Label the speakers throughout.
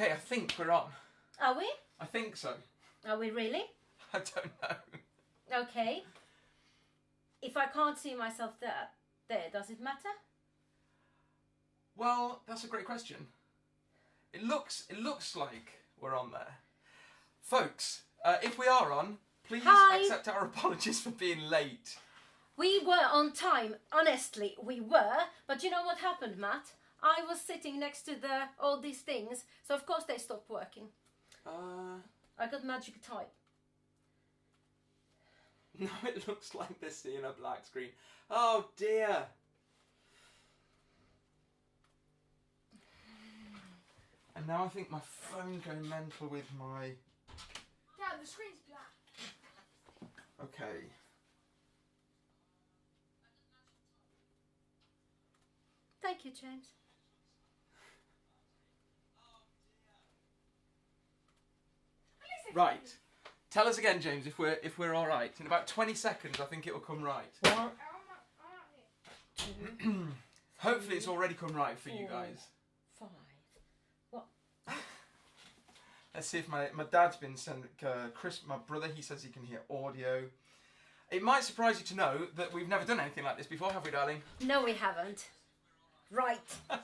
Speaker 1: Okay, I think we're on.
Speaker 2: Are we?
Speaker 1: I think so.
Speaker 2: Are we really?
Speaker 1: I don't know.
Speaker 2: Okay. If I can't see myself there, does it matter?
Speaker 1: Well, that's a great question. It looks like we're on there. Folks, if we are on, please accept our apologies for being late.
Speaker 2: We were on time. Honestly, we were. But you know what happened, Matt? I was sitting next to all these things, so of course they stopped working. I got magic type.
Speaker 1: No, it looks like they're seeing a black screen. Oh dear. And now I think my phone's going mental with my...
Speaker 3: Dad, the screen's black.
Speaker 1: Okay.
Speaker 2: Thank you, James.
Speaker 1: Right. Tell us again, James, if we're all right. In about 20 seconds, I think it will come right.
Speaker 2: 1, 2,
Speaker 1: Hopefully, it's already come right for you guys.
Speaker 2: 5. What?
Speaker 1: Let's see if my dad's been sending Chris, my brother. He says he can hear audio. It might surprise you to know that we've never done anything like this before, have we, darling?
Speaker 2: No, we haven't. Right.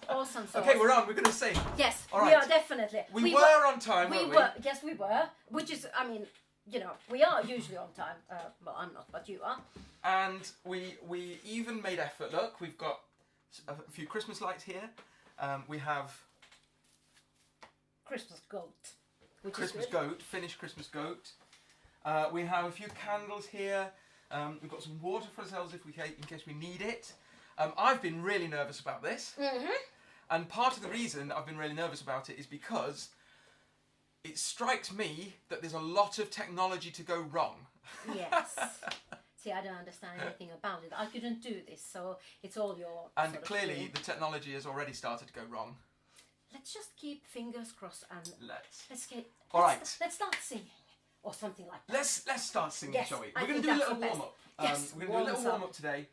Speaker 2: Awesome. So
Speaker 1: Okay, we're on. We're going to sing.
Speaker 2: Yes,
Speaker 1: all
Speaker 2: we
Speaker 1: right.
Speaker 2: are definitely.
Speaker 1: We were on time,
Speaker 2: we
Speaker 1: weren't we?
Speaker 2: were. Yes, we were. Which is, I mean, you know, we are usually on time. Well, I'm not, but you are.
Speaker 1: And we even made effort. Look, we've got a few Christmas lights here. We have
Speaker 2: Christmas goat. Which
Speaker 1: Christmas
Speaker 2: is good.
Speaker 1: goat, finished Christmas goat. We have a few candles here. We've got some water for ourselves in case we need it. I've been really nervous about this.
Speaker 2: Mm-hmm.
Speaker 1: And part of the reason I've been really nervous about it is because it strikes me that there's a lot of technology to go wrong.
Speaker 2: Yes. See, I don't understand anything about it. I couldn't do this, so it's all your.
Speaker 1: And clearly, the technology has already started to go wrong.
Speaker 2: Let's just keep fingers crossed and let's
Speaker 1: All right.
Speaker 2: Let's start singing or something like that.
Speaker 1: Let's start singing,
Speaker 2: Yes,
Speaker 1: shall we?
Speaker 2: I
Speaker 1: We're going
Speaker 2: think
Speaker 1: to do a
Speaker 2: that's
Speaker 1: little
Speaker 2: the
Speaker 1: warm up.
Speaker 2: Yes,
Speaker 1: we're going to do a little warm up today.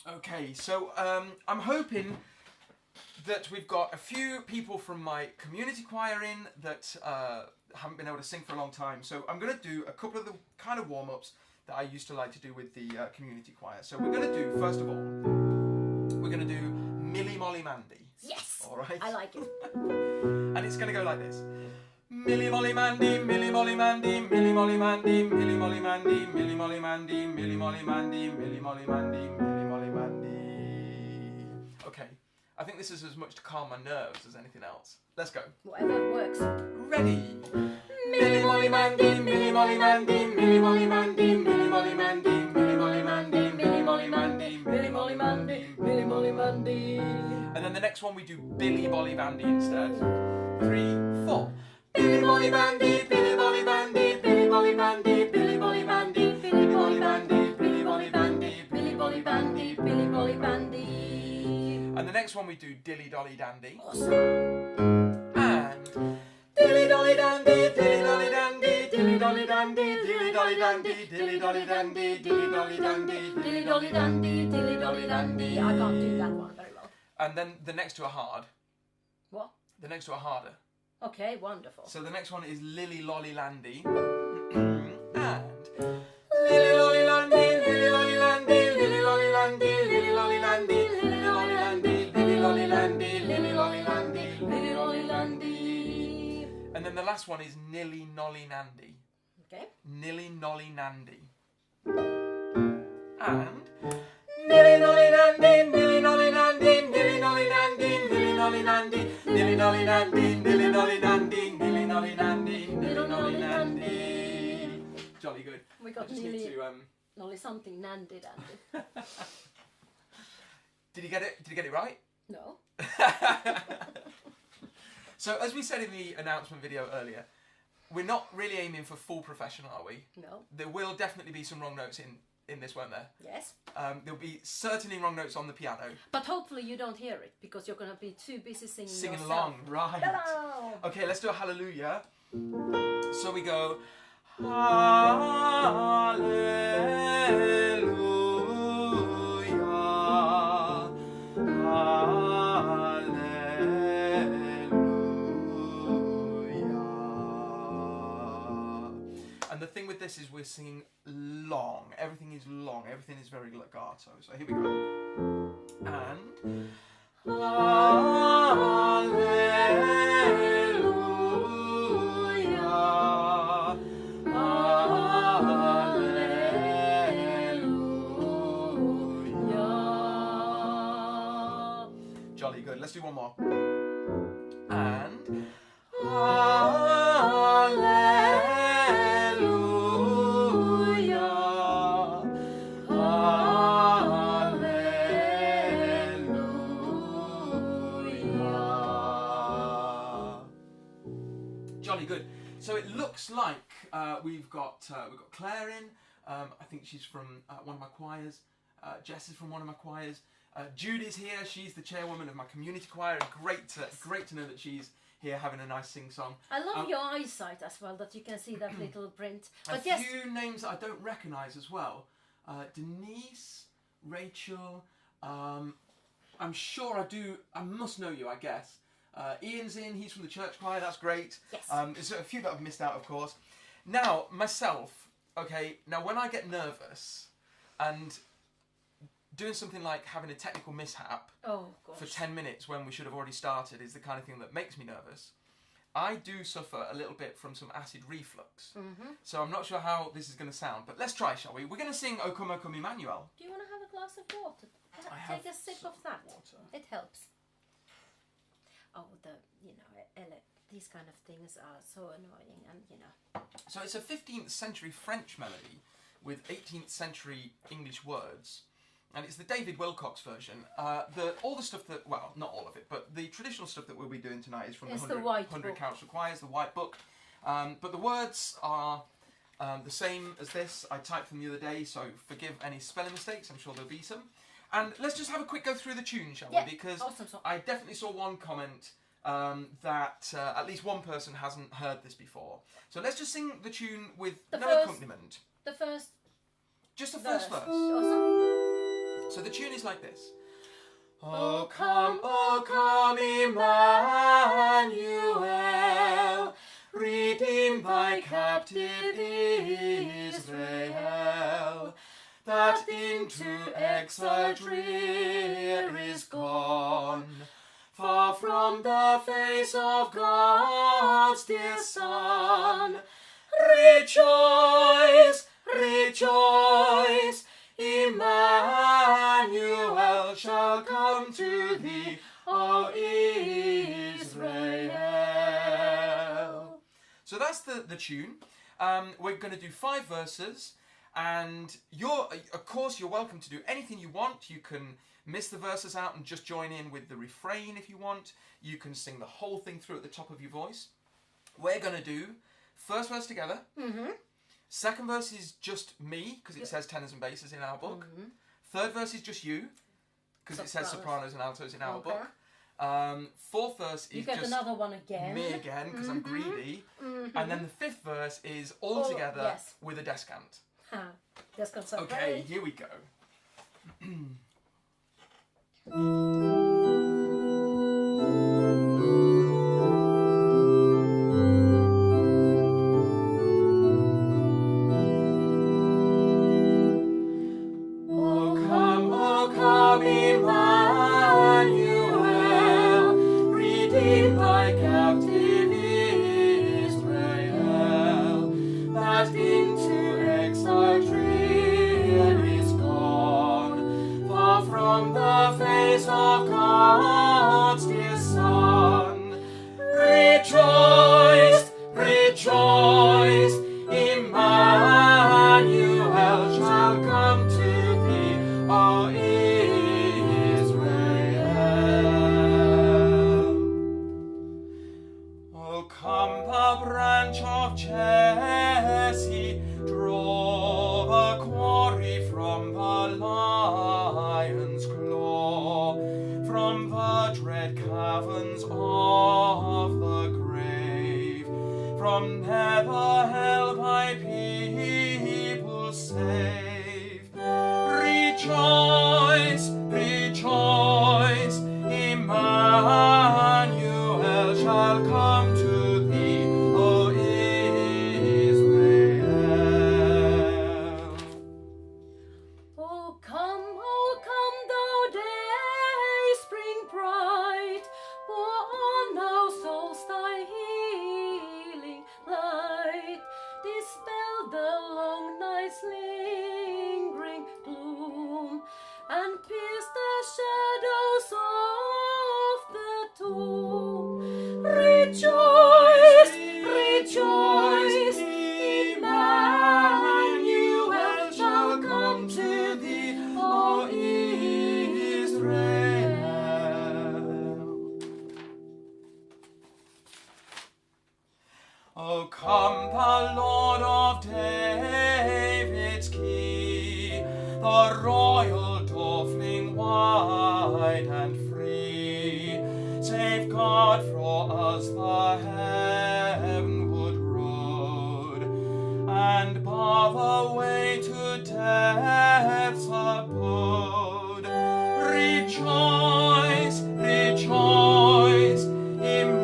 Speaker 1: Okay, so I'm hoping that we've got a few people from my community choir in that haven't been able to sing for a long time. So I'm going to do a couple of the kind of warm-ups that I used to like to do with the community choir. So we're going to do, first of all, we're going to do Milli Molly Mandy.
Speaker 2: Yes!
Speaker 1: All right?
Speaker 2: I like it.
Speaker 1: And it's going to go like this. Milli Molly Mandy, Milli Molly Mandy, Milli Molly Mandy, Milli Molly Mandy, Milli Molly Mandy, Milli Molly Mandy, Milli Molly Mandy, Milli Molly Mandy. Okay, I think this is as much to calm my nerves as anything else. Let's go.
Speaker 2: Whatever works.
Speaker 1: Ready? Milli Molly Mandy, Milli Molly Mandy, Milli Molly Mandy, Milli Molly Mandy, Milli Molly Mandy, Milli Molly Mandy, Milli Molly Mandy, Milli Molly Mandy. And then the next one we do Billy Bolly Bandy instead. 3, 4. Billy Bolly Bandy, Billy Bolly Bandy, Billy Bolly Bandy, Billy Bolly Bandy, Billy Bolly Bandy, Billy Bolly Bandy, Billy Bolly Bandy,
Speaker 2: Billy Bolly Bandy.
Speaker 1: And the next one we do Dilly Dolly Dandy.
Speaker 2: Awesome.
Speaker 1: And Dilly Dolly Dandy, Dilly Dolly Dandy, Dilly Dolly Dandy, Dilly Dolly Dandy, Dilly Dolly Dandy, Dilly Dolly Dandy,
Speaker 2: Dilly Dolly Dandy, Dilly Dolly Dandy. I can't do that one very well.
Speaker 1: And then the next two are hard.
Speaker 2: What?
Speaker 1: The next two are harder.
Speaker 2: Okay, wonderful.
Speaker 1: So the next one is Lily Lolly Landy. And Lily Lolly Landy, Lily Lolly Landy, Lily Lolly Landy, Lily Lolly Landy, Lily Lolly Landy, Lily Lolly Landy, Lily Lolly Landy,
Speaker 2: Lily Lolly Landy.
Speaker 1: and then the last one is Nilly Nolly Nandy.
Speaker 2: Okay.
Speaker 1: Nilly Nolly Nandy. And Nilly Nolly Nandy, Nilly Nolly Nandy, Nilly Nolly Nandy, Nilly Nolly Nandy, Nilly Nolly Nandy, Nilly Nolly Nandy, Nilly Nolly Nandy, Nilly Nolly Nandy. Jolly good.
Speaker 2: We got
Speaker 1: Need to,
Speaker 2: Nolly something Nandy Dandy.
Speaker 1: Did you get it? Did you get it right?
Speaker 2: No.
Speaker 1: So as we said in the announcement video earlier, we're not really aiming for full profession, are we?
Speaker 2: No.
Speaker 1: There will definitely be some wrong notes in this, won't there?
Speaker 2: Yes.
Speaker 1: There'll be certainly wrong notes on the piano.
Speaker 2: But hopefully you don't hear it because you're going to be too busy singing
Speaker 1: Singing
Speaker 2: yourself.
Speaker 1: along, right.
Speaker 2: Ta-da!
Speaker 1: Okay, let's do a hallelujah. So we go, hallelujah, hallelujah. And the thing with this is we're singing long. Everything is long. Everything is very legato. So here we go. And Hallelujah, Hallelujah. Jolly good. Let's do one more. And Hallelujah, Hallelujah. Jolly good. So it looks like we've got Claire in. I think she's from one of my choirs. Jess is from one of my choirs. Judy's here. She's the chairwoman of my community choir. Great to know that she's here having a nice sing-song.
Speaker 2: I love your eyesight as well, that you can see that little print. But
Speaker 1: a few names that I don't recognise as well. Denise, Rachel, I'm sure I must know you, I guess. Ian's in, he's from the church choir, that's great.
Speaker 2: Yes.
Speaker 1: There's a few that I've missed out, of course. Now, myself, okay, now when I get nervous and doing something like having a technical mishap for 10 minutes when we should have already started is the kind of thing that makes me nervous. I do suffer a little bit from some acid reflux. So I'm not sure how this is going to sound, but let's try, shall we? We're going to sing O Come, O Come, Emmanuel.
Speaker 2: Do you want to have a glass of water? Take a sip of that.
Speaker 1: Water.
Speaker 2: It helps. Oh, these kind of things are so annoying, and
Speaker 1: So it's a 15th century French melody with 18th century English words. And it's the David Wilcox version. All the stuff that, well, not all of it, but the traditional stuff that we'll be doing tonight is from the 100 Council Choirs, the White Book. But the words are the same as this. I typed them the other day, so forgive any spelling mistakes. I'm sure there'll be some. And let's just have a quick go through the tune, shall we? Because I definitely saw one comment that at least one person hasn't heard this before. So let's just sing the tune with no accompaniment.
Speaker 2: The first...
Speaker 1: Just the first verse.
Speaker 2: Awesome.
Speaker 1: So the tune is like this. O come, Emmanuel, redeem thy captive Israel, that into exile drear is gone, far from the face of God's dear Son. Rejoice, rejoice, Emmanuel shall come to thee, O Israel. So that's the tune. We're going to do 5 verses, and of course you're welcome to do anything you want. You can miss the verses out and just join in with the refrain if you want. You can sing the whole thing through at the top of your voice. We're going to do first verse together. Second verse is just me, because it says tenors and basses in our book. Third verse is just you, because it says sopranos and altos in our book. Fourth verse is just
Speaker 2: another one again.
Speaker 1: Me again, because I'm greedy. And then the fifth verse is all together with a descant.
Speaker 2: Descant.
Speaker 1: Okay, here we go. Emmanuel, redeem thy captive Israel, that into exile drear is gone, far from the face of God's dear Son. Rejoice, rejoice, Emmanuel shall come to thee, O branch of Jesse, draw the quarry from the lion's claw, from the dread caverns of the grave, from never hell thy people save. Rejoice, rejoice, Emmanuel shall come to thee, O Israel.
Speaker 2: now souls thy healing light, dispel the long night's lingering gloom, and pierce the shadows of the tomb. Rejoice, rejoice, Emmanuel shall come to thee, O Israel.
Speaker 1: O come, the Lord of David's key, the royal dawning white and free. Save God for us the heavenward road, and bar the way to death's abode. Rejoice, rejoice, Emmanuel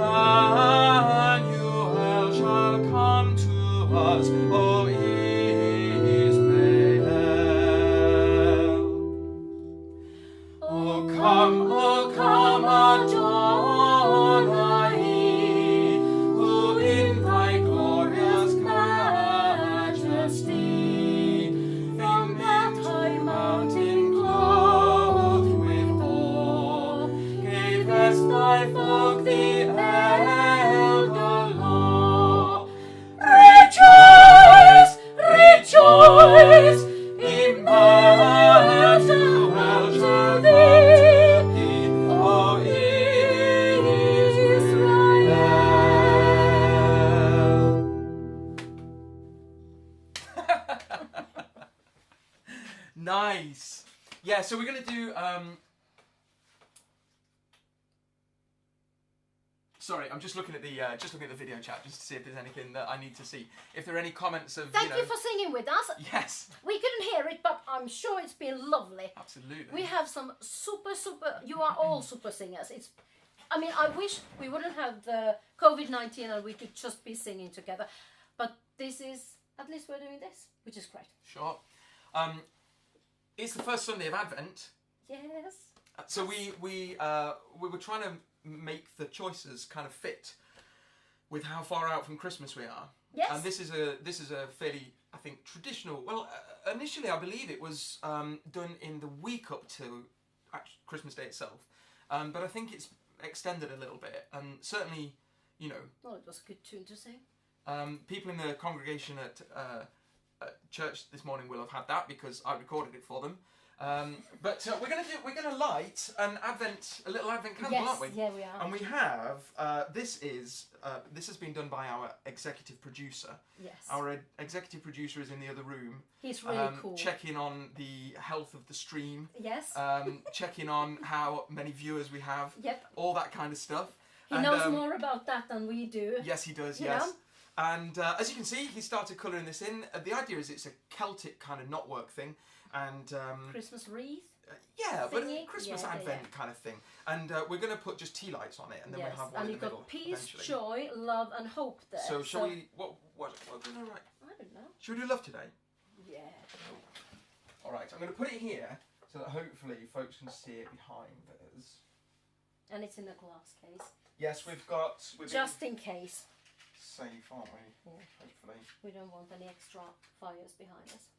Speaker 1: shall come to us, O Israel. O come, Adonai, who in thy glorious majesty, from that high mountain clothed with awe, gavest thy folk the elder law. Rejoice, rejoice, Emmanuel shall come to thee, O Israel. Nice. Yeah, so we're going to do sorry, I'm just looking at the video chat just to see if there's anything that I need to see. If there are any comments of
Speaker 2: Thank you for singing with us.
Speaker 1: Yes.
Speaker 2: We couldn't hear it, but I'm sure it's been lovely.
Speaker 1: Absolutely.
Speaker 2: We have some super, you are all super singers. I mean, I wish we wouldn't have the COVID-19 and we could just be singing together. But this is, at least we're doing this, which is great.
Speaker 1: Sure. It's the first Sunday of Advent.
Speaker 2: Yes.
Speaker 1: So we were trying to make the choices kind of fit with how far out from Christmas we are.
Speaker 2: Yes.
Speaker 1: And this is a fairly, I think, traditional. Well, initially I believe it was done in the week up to Christmas Day itself, but I think it's extended a little bit, and certainly, you know.
Speaker 2: Well, it was a good tune to sing.
Speaker 1: People in the congregation at church this morning will have had that because I recorded it for them. But we're gonna light a little Advent candle,
Speaker 2: yes,
Speaker 1: aren't we?
Speaker 2: Yeah, we are.
Speaker 1: And we have this has been done by our executive producer.
Speaker 2: Yes.
Speaker 1: Our executive producer is in the other room.
Speaker 2: He's really cool.
Speaker 1: Checking on the health of the stream.
Speaker 2: Yes.
Speaker 1: Checking on how many viewers we have.
Speaker 2: Yep.
Speaker 1: All that kind of stuff.
Speaker 2: He knows more about that than we do.
Speaker 1: Yes, he does.
Speaker 2: You
Speaker 1: yes.
Speaker 2: know?
Speaker 1: And as you can see, he started colouring this in. The idea is it's a Celtic kind of knotwork thing. And
Speaker 2: Christmas wreath?
Speaker 1: Yeah, but
Speaker 2: thingy?
Speaker 1: a Christmas
Speaker 2: Yeah,
Speaker 1: Advent kind of thing. And we're going to put just tea lights on it, and then
Speaker 2: yes.
Speaker 1: we'll have one
Speaker 2: and
Speaker 1: in the middle.
Speaker 2: And you've got peace,
Speaker 1: eventually.
Speaker 2: joy, love, and hope there.
Speaker 1: So shall we? What are we going to write?
Speaker 2: I don't know.
Speaker 1: Should we do love today?
Speaker 2: Yeah.
Speaker 1: All right. I'm going to put it here so that hopefully folks can see it behind us.
Speaker 2: And it's in a glass case.
Speaker 1: Yes, we've got.
Speaker 2: Just in case.
Speaker 1: Safe, aren't we?
Speaker 2: Yeah.
Speaker 1: Hopefully.
Speaker 2: We don't want any extra fires behind us.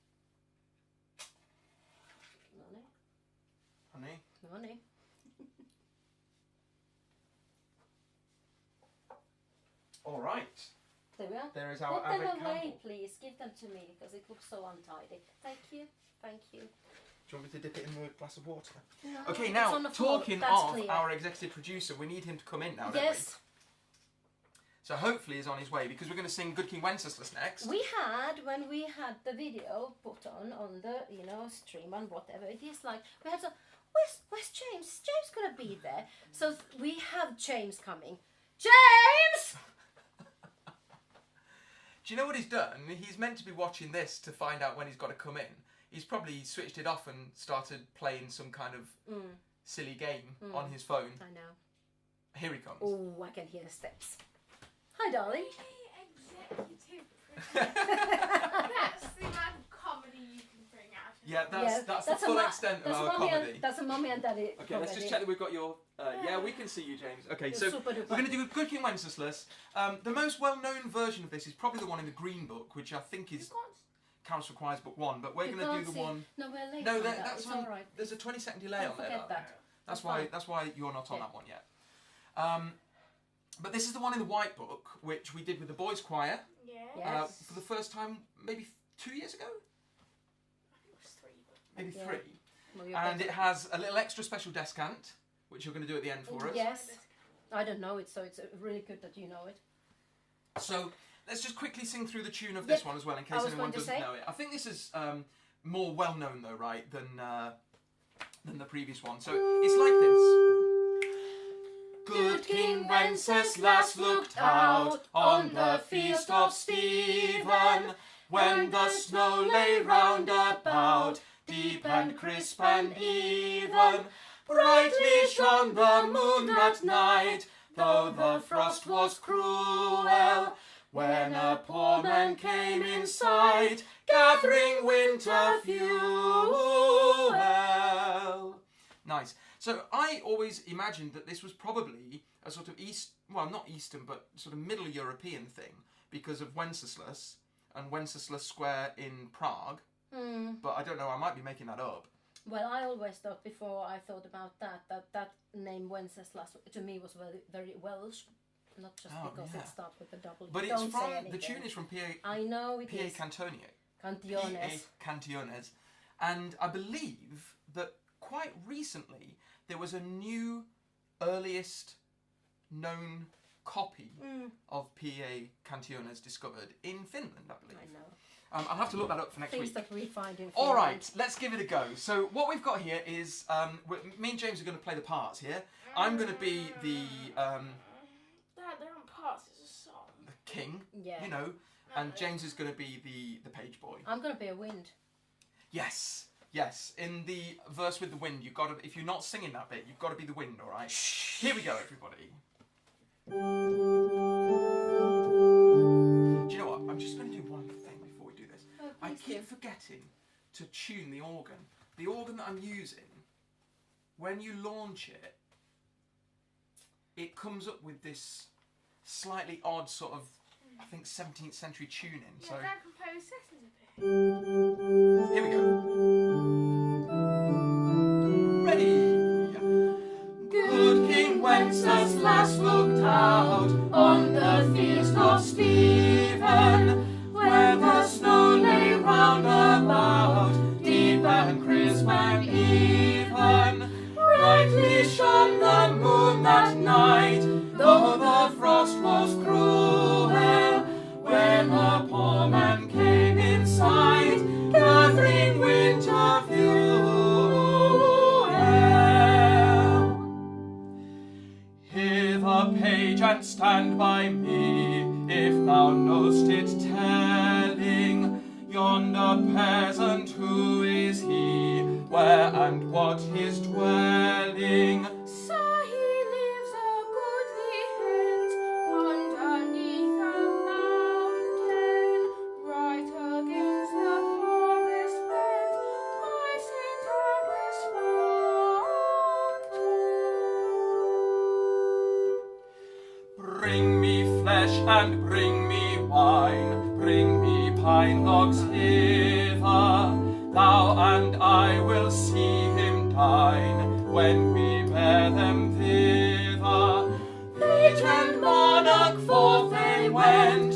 Speaker 1: Honey.
Speaker 2: Money.
Speaker 1: All right.
Speaker 2: There we are.
Speaker 1: There is our
Speaker 2: Put them
Speaker 1: Advent
Speaker 2: away,
Speaker 1: candle.
Speaker 2: please. Give them to me because it looks so untidy. Thank you. Thank you.
Speaker 1: Do you want me to dip it in a glass of water?
Speaker 2: No,
Speaker 1: Okay,
Speaker 2: it's
Speaker 1: now
Speaker 2: on the floor.
Speaker 1: talking
Speaker 2: That's
Speaker 1: of
Speaker 2: clear.
Speaker 1: our executive producer, we need him to come in now, don't we?
Speaker 2: Yes.
Speaker 1: So hopefully he's on his way because we're going to sing Good King Wenceslas next.
Speaker 2: We had, when we had the video put on the, stream and whatever, it is like, we had where's James? Is James going to be there? So we have James coming. James!
Speaker 1: Do you know what he's done? He's meant to be watching this to find out when he's got to come in. He's probably switched it off and started playing some kind of silly game on his phone.
Speaker 2: I know.
Speaker 1: Here he comes.
Speaker 2: Oh, I can hear the steps. Hi, darling.
Speaker 3: Executive producer. That's the amount of comedy you can bring out
Speaker 1: Yeah, that's the full extent of our comedy.
Speaker 2: That's a mummy and daddy
Speaker 1: Okay,
Speaker 2: comedy.
Speaker 1: let's just check that we've got your... yeah, we can see you, James. Okay,
Speaker 2: You're
Speaker 1: so
Speaker 2: super duper.
Speaker 1: we're going to do Good King Wenceslas. The most well-known version of this is probably the one in the Green Book, which I think is Counts Requires Book 1, but we're going to do the one...
Speaker 2: No, we're late.
Speaker 1: No,
Speaker 2: on
Speaker 1: that's
Speaker 2: it's
Speaker 1: on...
Speaker 2: all right.
Speaker 1: There's a 20-second delay
Speaker 2: Don't
Speaker 1: on there.
Speaker 2: forget that.
Speaker 1: That's why you're not on that one yet. But this is the one in the White Book, which we did with the boys' choir
Speaker 2: Yes.
Speaker 1: for the first time, maybe 2 years ago?
Speaker 3: It was 3.
Speaker 1: Maybe
Speaker 2: Yeah.
Speaker 1: 3.
Speaker 2: Well, you're
Speaker 1: And
Speaker 2: better.
Speaker 1: it has a little extra special descant, which you're going to do at the end for us.
Speaker 2: Yes. I don't know it, so it's really good that you know it.
Speaker 1: So let's just quickly sing through the tune of this one as well, in case anyone
Speaker 2: going to
Speaker 1: doesn't
Speaker 2: say.
Speaker 1: know it. I think this is more well known though, right, than the previous one. So it's like this. Good King Wenceslas looked out on the feast of Stephen, when the snow lay round about, deep and crisp and even. Brightly shone the moon that night, though the frost was cruel, when a poor man came in sight, gathering winter fuel. Nice. So I always imagined that this was probably a sort of not Eastern, but sort of Middle European thing, because of Wenceslas and Wenceslas Square in Prague. But I don't know, I might be making that up.
Speaker 2: Well, I always thought before I thought about that name Wenceslas to me was very, very Welsh, not just because it starts with a W.
Speaker 1: But
Speaker 2: Don't
Speaker 1: it's
Speaker 2: say
Speaker 1: from
Speaker 2: anything.
Speaker 1: the tune is from
Speaker 2: I know it
Speaker 1: P.A.
Speaker 2: is.
Speaker 1: Cantiones. Cantiones. And I believe that quite recently there was a new, earliest known copy of P.A. Cantiones discovered in Finland, I believe.
Speaker 2: I know.
Speaker 1: I'll have to look that up for next
Speaker 2: Things
Speaker 1: week.
Speaker 2: that we find in
Speaker 1: All
Speaker 2: Finland.
Speaker 1: right, let's give it a go. So what we've got here is, me and James are going to play the parts here. I'm going to be the
Speaker 3: Dad, they're on parts. It's a song.
Speaker 1: king,
Speaker 2: Yeah.
Speaker 1: you know, and James is going to be the page boy.
Speaker 2: I'm going to be a wind.
Speaker 1: Yes. Yes, in the verse with the wind, you've got to. If you're not singing that bit, you've got to be the wind. All right. Here we go, everybody. Do you know what? I'm just going to do one thing before we do this.
Speaker 2: Oh,
Speaker 1: I
Speaker 2: please
Speaker 1: keep
Speaker 2: do.
Speaker 1: forgetting to tune the organ. The organ that I'm using, when you launch it, it comes up with this slightly odd sort of, I think, 17th century tuning.
Speaker 3: Yeah,
Speaker 1: So
Speaker 3: Dad can play with settings a bit.
Speaker 1: here we go. Ready. Good King Wenceslas looked out on the feast of Stephen, where the snow lay round about, deep and crisp and even. Brightly shone the moon that night, though the frost was cruel, when a poor man came in sight, gathering winter fuel. Hear the page and stand by me, if thou know'st it telling, yonder peasant, who is he, where and what his dwelling?
Speaker 3: So he lives a goodly hint underneath a mountain, right against the forest bent by St. Agnes fountain.
Speaker 1: Bring me flesh and bring me wine, bring me pine logs hither, thou and I will see him dine, when we bear them thither. Page and monarch forth they went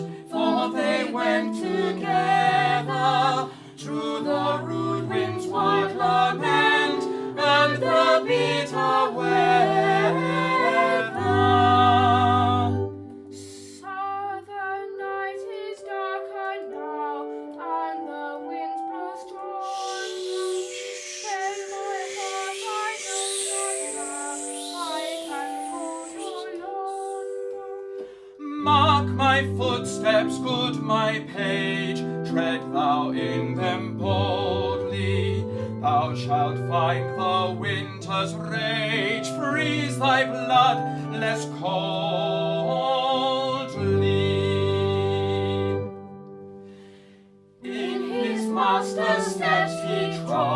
Speaker 1: together, through the rude wind's wild lament, and the bitter weather.
Speaker 3: So the night is darker now, and the wind blows stronger. Then my heart I know I can go no longer.
Speaker 1: Mark my footsteps, good my page, tread thou in them boldly. Thou shalt find the winter's rage freeze thy blood less coldly. In his master's steps he trod,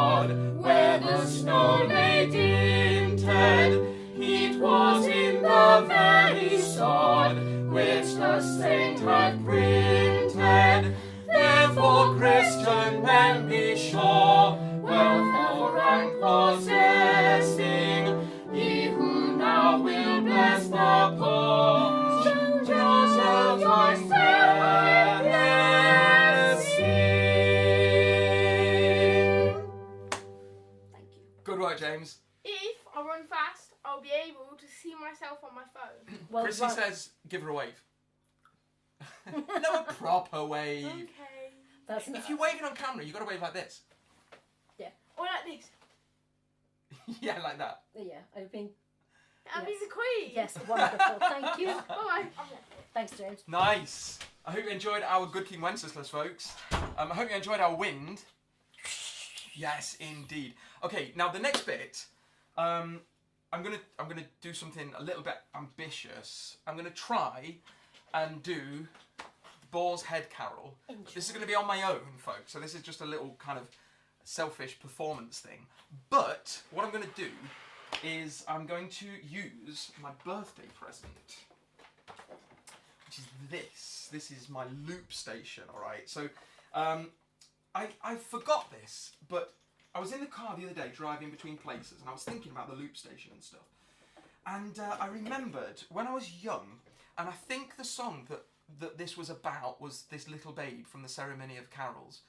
Speaker 3: myself on my phone.
Speaker 2: Well,
Speaker 1: Chrissy says, give her a wave. No, a proper wave.
Speaker 3: Okay.
Speaker 2: That's
Speaker 1: If you're waving on camera, you've got to wave like this.
Speaker 3: Or like this.
Speaker 1: Yeah, like that.
Speaker 2: Yeah, I've been.
Speaker 3: I'm
Speaker 2: Yes.
Speaker 3: the queen.
Speaker 2: Yes, wonderful. Thank you.
Speaker 3: Bye.
Speaker 2: Thanks, James.
Speaker 1: Nice. I hope you enjoyed our good King Wenceslas, folks. I hope you enjoyed our wind. Yes, indeed. Okay, now the next bit, I'm gonna do something a little bit ambitious. I'm gonna try and do Boar's Head Carol. This is gonna be on my own, folks. So this is just a little kind of selfish performance thing. But what I'm gonna do is I'm going to use my birthday present, which is this. This is my loop station, all right? So I forgot this, but I was in the car the other day driving between places and I was thinking about the loop station and stuff. And I remembered when I was young, and I think the song that this was about was This Little Babe from the Ceremony of Carols.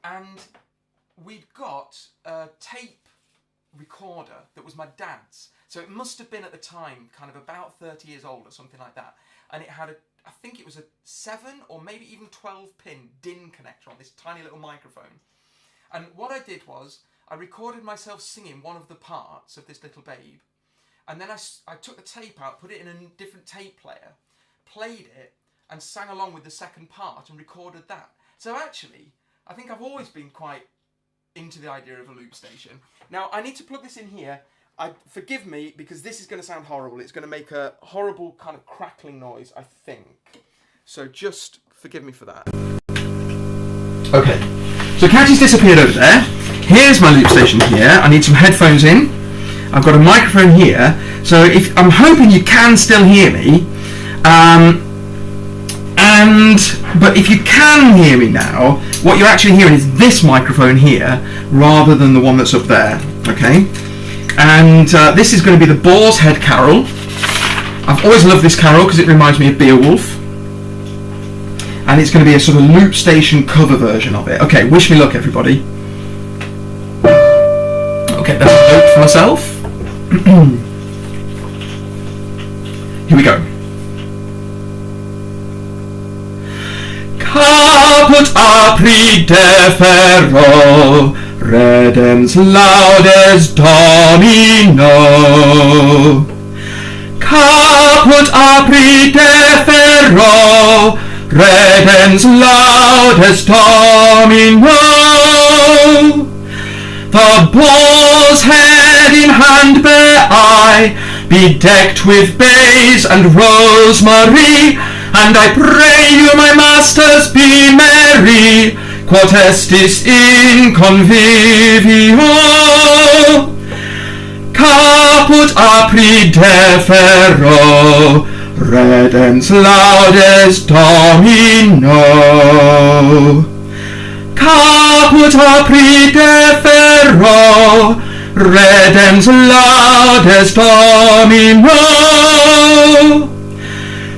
Speaker 1: And we'd got a tape recorder that was my dad's. So it must have been at the time kind of about 30 years old or something like that. And it had I think it was a 7 or maybe even 12 pin DIN connector on this tiny little microphone. And what I did was I recorded myself singing one of the parts of This Little Babe. And then I took the tape out, put it in a different tape player, played it and sang along with the second part and recorded that. So actually, I think I've always been quite into the idea of a loop station. Now, I need to plug this in here. Forgive me, because this is going to sound horrible. It's going to make a horrible kind of crackling noise, I think. So just forgive me for that. Okay, so Cathy's disappeared over there. Here's my loop station here. I need some headphones in. I've got a microphone here. So I'm hoping you can still hear me. But if you can hear me now, what you're actually hearing is this microphone here, rather than the one that's up there, okay? And this is going to be the Boar's Head Carol. I've always loved this carol because it reminds me of Beowulf. And it's going to be a sort of loop station cover version of it. Okay, wish me luck, everybody. Okay, that's a note for myself. Here we go. Caput apri defero, redens laudes Domino. Caput apri defero, redens laudes Domino. The Boar's Head in hand bear I, bedecked with bays and rosemary, and I pray you, my masters, be merry, quod estis in convivio. Caput apri defero, redens laudes Domino. Caput apri defero, redens laudes Domino.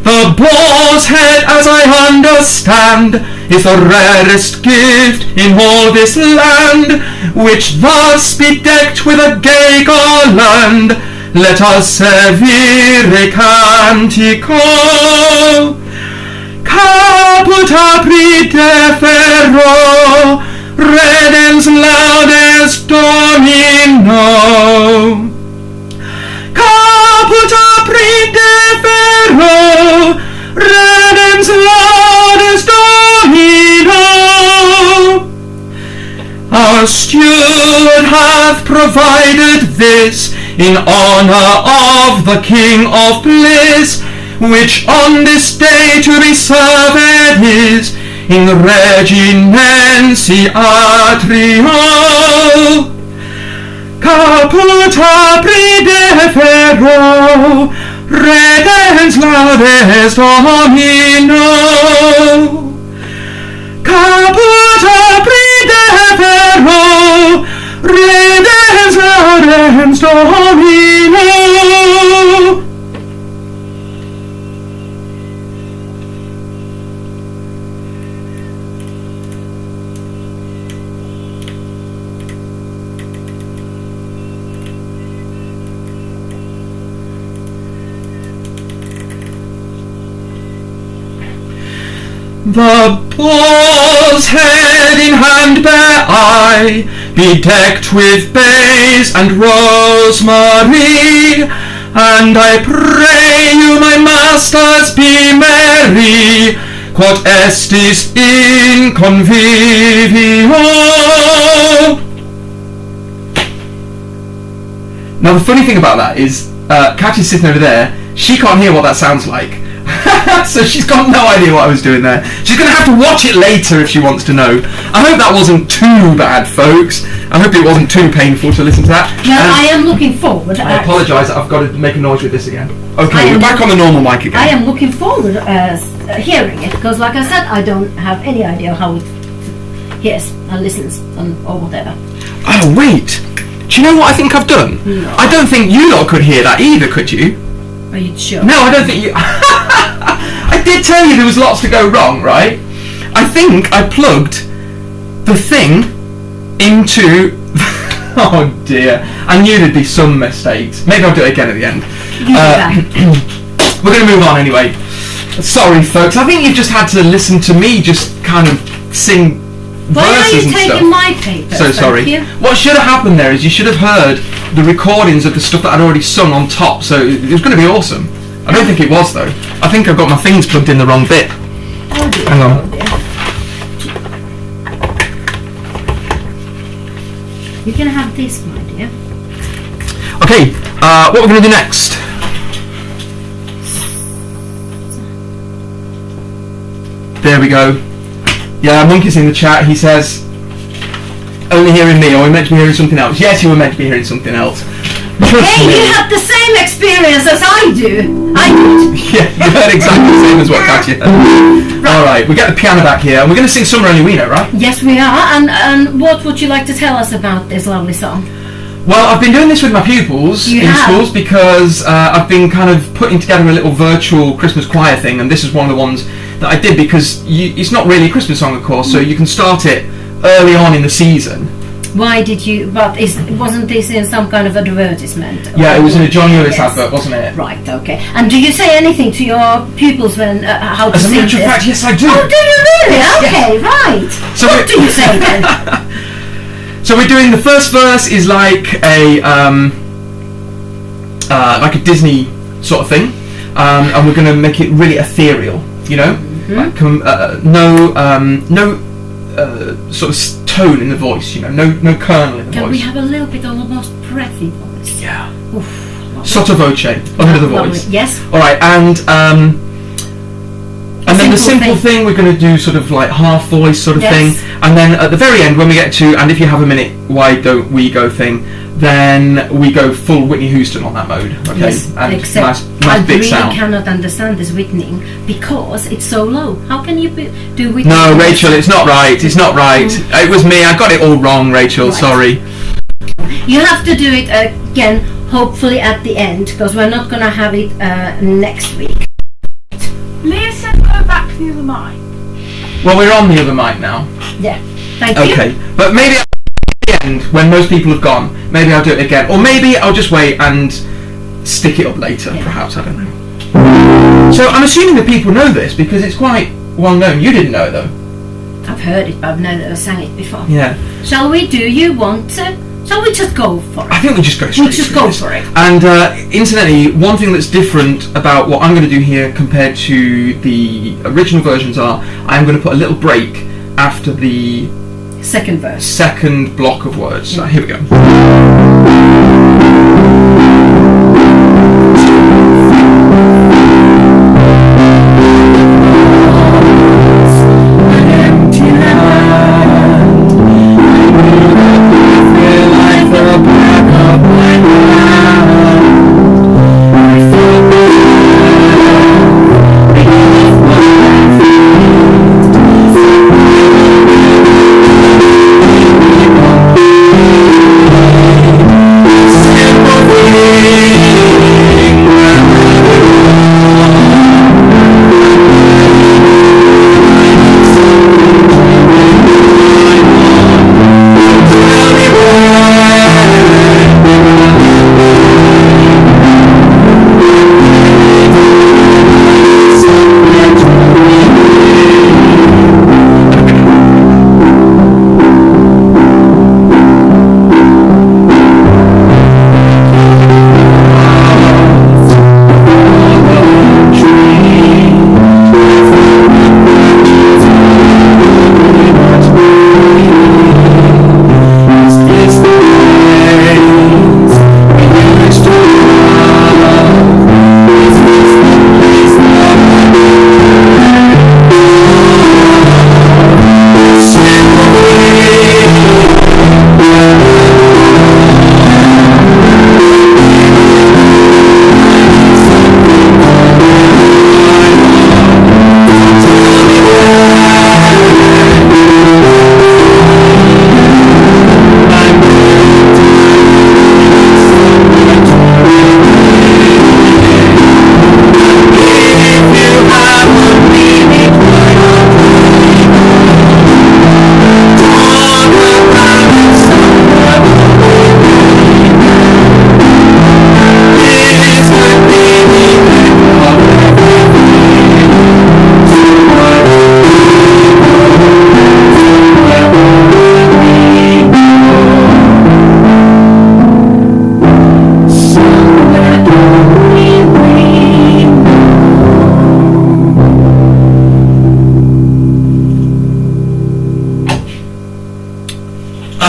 Speaker 1: The Boar's Head, as I understand, is the rarest gift in all this land, which thus bedecked with a gay garland, let us servire cantico. Caput apri defero, redens laudes Domino. Caput apri defero, redens laudes Domino. Our steward hath provided this in honour of the King of Bliss, which on this day to be served is in reginensi atrio. Caput apri defero, redens laudes Domino. Caput apri defero, redens laudes Domino.
Speaker 4: The boar's head in hand bear I, bedecked with bays and rosemary, and I pray you, my masters, be merry, quod estis in convivio. Now the funny thing about that is, Katya's sitting over there, she can't hear what that sounds like. So she's got no idea what I was doing there. She's going to have to watch it later if she wants to know. I hope that wasn't too bad, folks. I hope it wasn't too painful to listen to that.
Speaker 2: Well, I am looking forward.
Speaker 4: I apologise that I've got to make a noise with this again. Okay, we're back on the normal mic again.
Speaker 2: I am looking forward hearing it, because like I said, I don't have any idea how it hears and listens or whatever.
Speaker 4: Oh, wait. Do you know what I think I've done?
Speaker 2: No.
Speaker 4: I don't think you lot could hear that either, could you?
Speaker 2: Are you sure?
Speaker 4: No, I don't think you... I did tell you there was lots to go wrong, right? I think I plugged the thing into... Oh dear. I knew there'd be some mistakes. Maybe I'll do it again at the end. We're going to move on anyway. Sorry, folks. I think you've just had to listen to me just kind of sing verses and stuff. Why are you taking my paper? So sorry. What should have happened there is you should have heard the recordings of the stuff that I'd already sung on top, so it was going to be awesome. I don't think it was though. I think I've got my things plugged in the wrong bit.
Speaker 2: Oh dear.
Speaker 4: Hang on.
Speaker 2: Oh dear. You can have this, my dear.
Speaker 4: Okay, what we're going to do next? There we go. Yeah, Monkey's in the chat. He says, only hearing me, or we meant to be hearing something else. Yes, you were meant to be hearing something else.
Speaker 2: Hey, you had the same experience as I do. I did.
Speaker 4: Yeah, you heard exactly the same as what Katya heard. Right. Alright, we get the piano back here, and we're going to sing Summer Only We Know, right?
Speaker 2: Yes, we are. And what would you like to tell us about this lovely song?
Speaker 4: Well, I've been doing this with my pupils schools because I've been kind of putting together a little virtual Christmas choir thing, and this is one of the ones that I did because it's not really a Christmas song, of course, so you can start it early on in the season.
Speaker 2: Why did you? But wasn't this in some kind of advertisement?
Speaker 4: Yeah, it was in a John Lewis advert, wasn't it?
Speaker 2: Right. Okay. And do you say anything to your pupils when how to sing?
Speaker 4: As a matter of fact, yes, I do.
Speaker 2: Oh, do you really?
Speaker 4: Yes,
Speaker 2: okay,
Speaker 4: yes.
Speaker 2: Right.
Speaker 4: So
Speaker 2: what do you say then?
Speaker 4: So we're doing the first verse is like a Disney sort of thing, and we're going to make it really ethereal. You know, like no sort of tone in the voice. You know, no kernel in the voice.
Speaker 2: Can we have a little bit of almost breathy voice?
Speaker 4: Yeah.
Speaker 2: Oof,
Speaker 4: sotto voce under the voice.
Speaker 2: Yes.
Speaker 4: All right, and then the simple thing we're going to do sort of like half voice sort of thing, and then at the very end when we get to and if you have a minute, why don't we go thing, then we go full Whitney Houston on that mode. Okay,
Speaker 2: yes,
Speaker 4: and
Speaker 2: except
Speaker 4: nice
Speaker 2: I
Speaker 4: big
Speaker 2: really
Speaker 4: sound.
Speaker 2: cannot understand this Whitney because it's so low. How can you do Whitney?
Speaker 4: No, Rachel, it's not right. It's not right. It was me. I got it all wrong, Rachel. Right. Sorry.
Speaker 2: You have to do it again, hopefully at the end, because we're not going to have it next week.
Speaker 3: Leah said go back to the other mic.
Speaker 4: Well, we're on the other mic now.
Speaker 2: Yeah, thank you.
Speaker 4: Okay, but maybe at the end, when most people have gone, maybe I'll do it again. Or maybe I'll just wait and stick it up later, perhaps, I don't know. So I'm assuming that people know this, because it's quite well known. You didn't know it, though.
Speaker 2: I've heard it, but I've never sang it before.
Speaker 4: Yeah.
Speaker 2: Shall we do you want to? Shall we just go for it?
Speaker 4: I think we just go straight.
Speaker 2: We just go for it.
Speaker 4: And incidentally, one thing that's different about what I'm going to do here compared to the original versions are, I'm going to put a little break after the
Speaker 2: second verse.
Speaker 4: Second block of words. So here we go.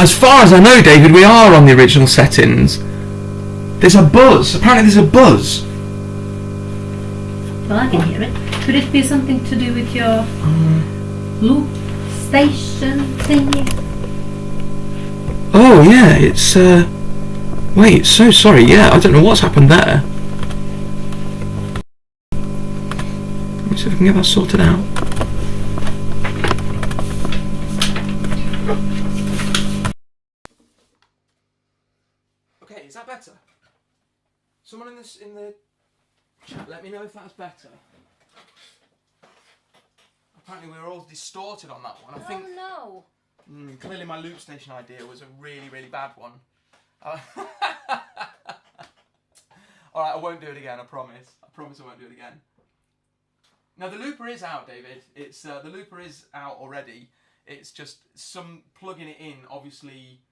Speaker 4: as far as I know, David, we are on the original settings. There's a buzz. Apparently there's a buzz.
Speaker 2: Well, I can hear it. Could it be something to do with your loop station thingy?
Speaker 4: Oh, yeah, it's, wait, so sorry, yeah, I don't know what's happened there. Let me see if I can get that sorted out. Okay, is that better? Someone in the chat, let me know if that's better. Apparently we were all distorted on that one. I think.
Speaker 2: Oh no!
Speaker 4: Clearly my loop station idea was a really, really bad one. Alright, I won't do it again, I promise. I promise I won't do it again. Now the looper is out, David. It's the looper is out already. It's just some plugging it in obviously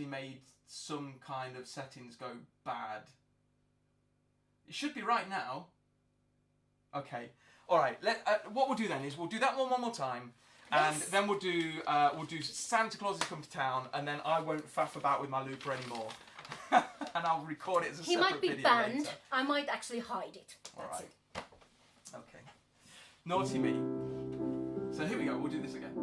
Speaker 4: made some kind of settings go bad. It should be right now. Okay. All right. What we'll do then is we'll do that one more time, and then we'll do Santa Claus is Come to Town, and then I won't faff about with my looper anymore, and I'll record it as a separate video.
Speaker 2: He might be banned. Later. I might actually hide it.
Speaker 4: All right. Okay. Naughty me. So here we go. We'll do this again.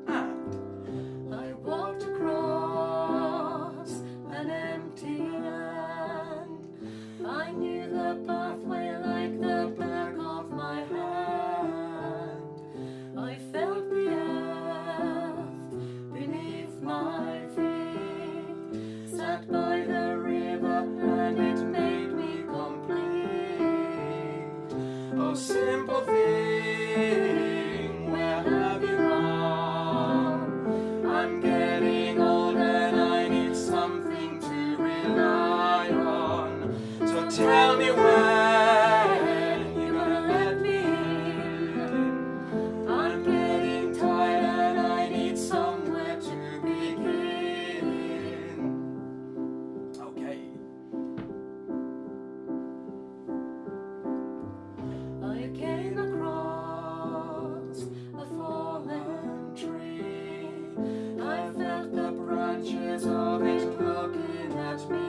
Speaker 4: And I walked across an empty land. I knew the pathway like the back of my hand. I felt the earth beneath my feet. Sat by the river and it made me complete. Oh, simple thing, where have you gone? I'm getting old and I need something to rely on. So tell me when you're gonna let me in. I'm getting tired and I need somewhere to begin. Okay. I came across a fallen tree. I felt the branches of it looking at me.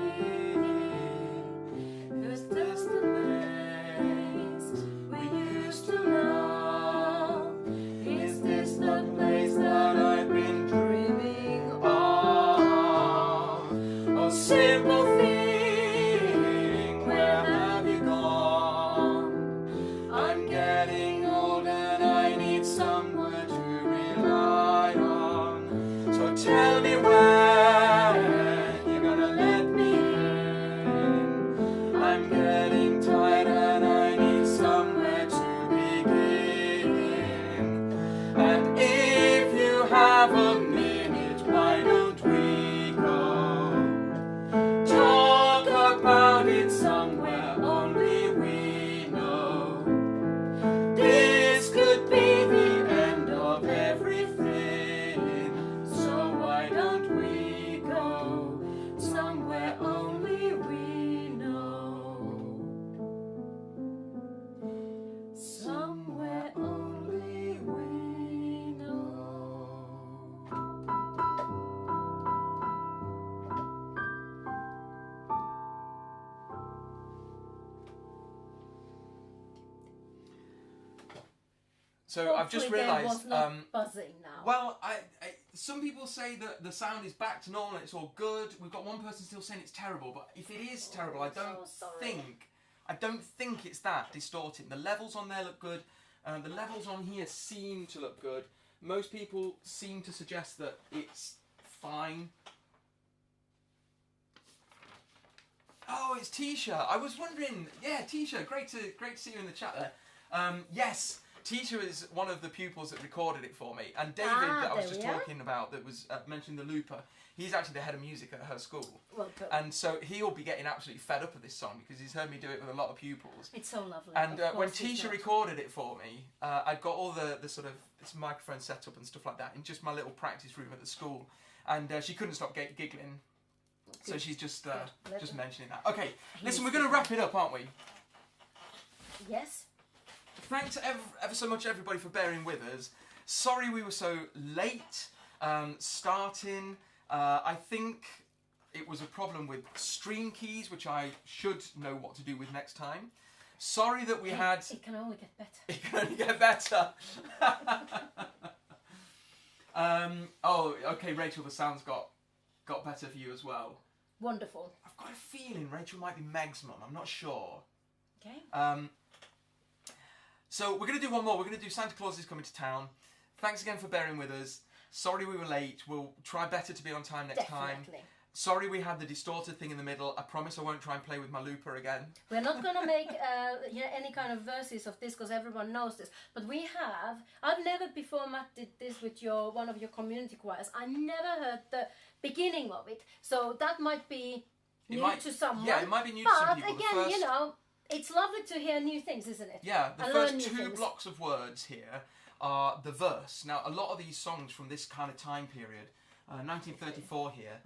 Speaker 4: Is this the place we used to love? Is this the place that I've been dreaming of? Oh, simple thing, where have you gone? I'm getting old and I need somewhere to rely on. So tell me when you're gonna let me in. I'm getting tired and I need somewhere to begin. And if you have a minute, why don't we go talk about it somewhere only we know? This could be the end of everything. So why don't we go somewhere only we know? Somewhere only we know. So I've just
Speaker 2: Hopefully
Speaker 4: realised.
Speaker 2: there was no buzzing now.
Speaker 4: Well, some people say that the sound is back to normal and it's all good. We've got one person still saying it's terrible, but if it is terrible, I don't think it's that distorting. The levels on there look good. The levels on here seem to look good. Most people seem to suggest that it's fine. Oh, it's Tisha. I was wondering. Yeah, Tisha. Great to see you in the chat there. Yes. Tisha is one of the pupils that recorded it for me, and David that I was just talking about, that was mentioning the looper, he's actually the head of music at her school. Well put. And so he'll be getting absolutely fed up with this song because he's heard me do it with a lot of pupils.
Speaker 2: It's so lovely.
Speaker 4: And when Tisha recorded it for me, I'd got all the sort of this microphone set up and stuff like that in just my little practice room at the school, and she couldn't stop giggling. So she's just mentioning that. Okay, listen, we're going to wrap it up, aren't we?
Speaker 2: Yes.
Speaker 4: thanks ever so much, everybody, for bearing with us. Sorry we were so late starting. I think it was a problem with stream keys, which I should know what to do with next time. Sorry that we had...
Speaker 2: It can only get better.
Speaker 4: It can only get better. Oh, okay, Rachel, the sound's got better for you as well.
Speaker 2: Wonderful.
Speaker 4: I've got a feeling Rachel might be Meg's mum. I'm not sure.
Speaker 2: Okay.
Speaker 4: So we're going to do one more. We're going to do Santa Claus is Coming to Town. Thanks again for bearing with us. Sorry we were late. We'll try better to be on time next time. Sorry we had the distorted thing in the middle. I promise I won't try and play with my looper again.
Speaker 2: We're not going to make any kind of verses of this because everyone knows this. But we have... I've never before, Matt, did this with one of your community choirs. I never heard the beginning of it. So that might be new to someone.
Speaker 4: Yeah, it might be new to some people.
Speaker 2: But again, you know, it's lovely to hear new things, isn't it?
Speaker 4: Yeah, the first two blocks of words here are the verse. Now, a lot of these songs from this kind of time period, 1934 here,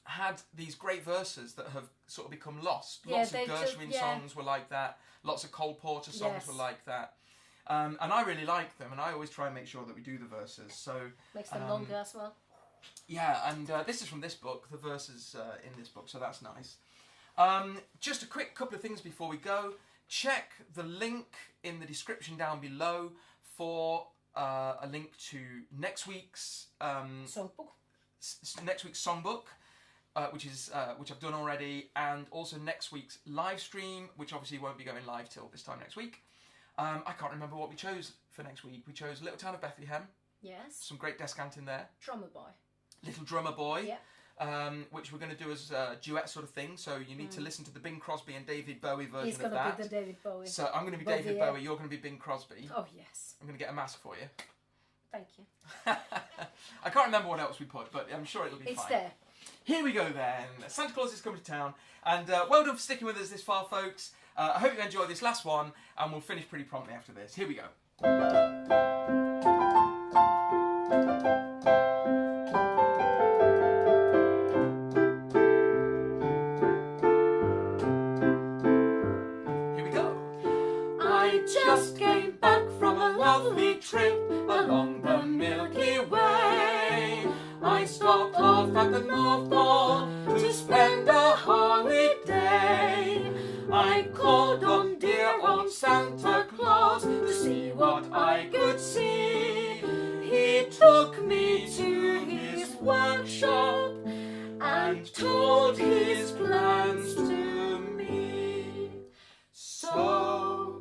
Speaker 4: had these great verses that have sort of become lost.
Speaker 2: Yeah,
Speaker 4: lots of Gershwin songs were like that. Lots of Cole Porter songs were like that. And I really like them, and I always try and make sure that we do the verses. So
Speaker 2: makes them longer as well.
Speaker 4: Yeah, and this is from this book, the verses in this book, so that's nice. Just a quick couple of things before we go. Check the link in the description down below for a link to next week's
Speaker 2: songbook.
Speaker 4: Next week's songbook, which I've done already, and also next week's live stream, which obviously won't be going live till this time next week. I can't remember what we chose for next week. We chose Little Town of Bethlehem.
Speaker 2: Yes.
Speaker 4: Some great descant in there.
Speaker 2: Drummer Boy.
Speaker 4: Little Drummer Boy.
Speaker 2: Yeah.
Speaker 4: Which we're going to do as a duet sort of thing. So you need to listen to the Bing Crosby and David Bowie version
Speaker 2: He's
Speaker 4: of that.
Speaker 2: He's going to be the David Bowie.
Speaker 4: So I'm going to be David Bowie. You're going to be Bing Crosby.
Speaker 2: Oh yes.
Speaker 4: I'm going to get a mask for you.
Speaker 2: Thank you.
Speaker 4: I can't remember what else we put, but I'm sure it'll be fine.
Speaker 2: It's there.
Speaker 4: Here we go then. Santa Claus is Coming to Town. And well done for sticking with us this far, folks. I hope you enjoyed this last one, and we'll finish pretty promptly after this. Here we go. Here we go. I just came back from a lovely trip along the Milky Way. I stopped off at the North Pole to spend a holiday. I called on dear old Santa Claus to see what I could see. He took me to his workshop and told his plans to me. So,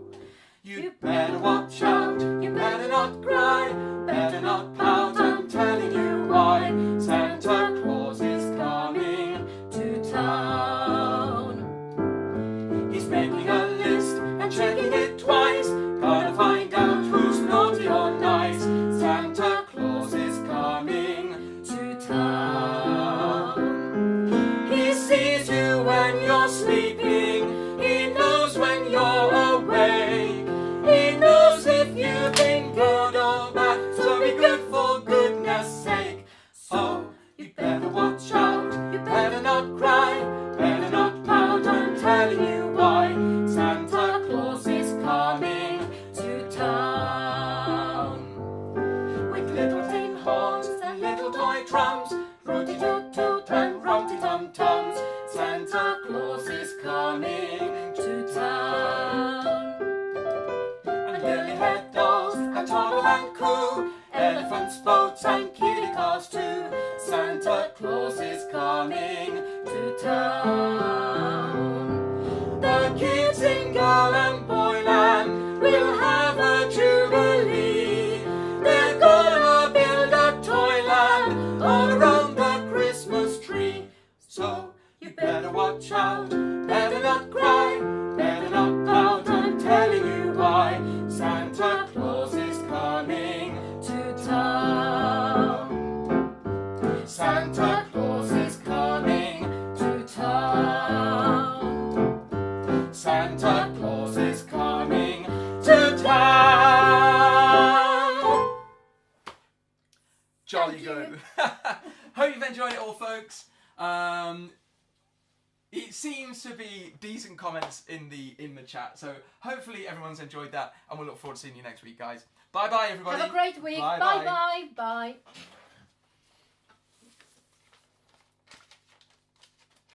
Speaker 4: you better watch out, you better not cry, better not pout, I'm telling you why. Santa Claus is coming to town. He's making a list and checking it twice, gotta find out who's naughty or nice. Santa Claus is coming to town. He sees you when you're sleeping, he knows when you're awake, he knows if you've been good or bad, so be good for goodness sake. So you better watch out, you better not cry, better not pout, I'm telling you why. Santa Claus is coming to town. With little tin horns and little toy drums, rooty-toot-toot and rumty-tum-tums, Santa Claus is coming to town. And lily-haired dolls that toddle and coo, elephants, boats and kiddie cars too, Santa Claus is coming to town. The kids in girl and boyland will have a jubilee. They're gonna build a toyland all around the Christmas tree. So you better watch out, better not cry, better not pout, I'm telling you why. Santa Claus is coming to town. Santa Claus is coming to town. Santa Claus is coming to town. Jolly good. Hope you've enjoyed it all, folks. it seems to be decent comments in the chat. So hopefully everyone's enjoyed that, and we'll look forward to seeing you next week, guys. Bye bye, everybody.
Speaker 2: Have a great week. Bye bye. Bye.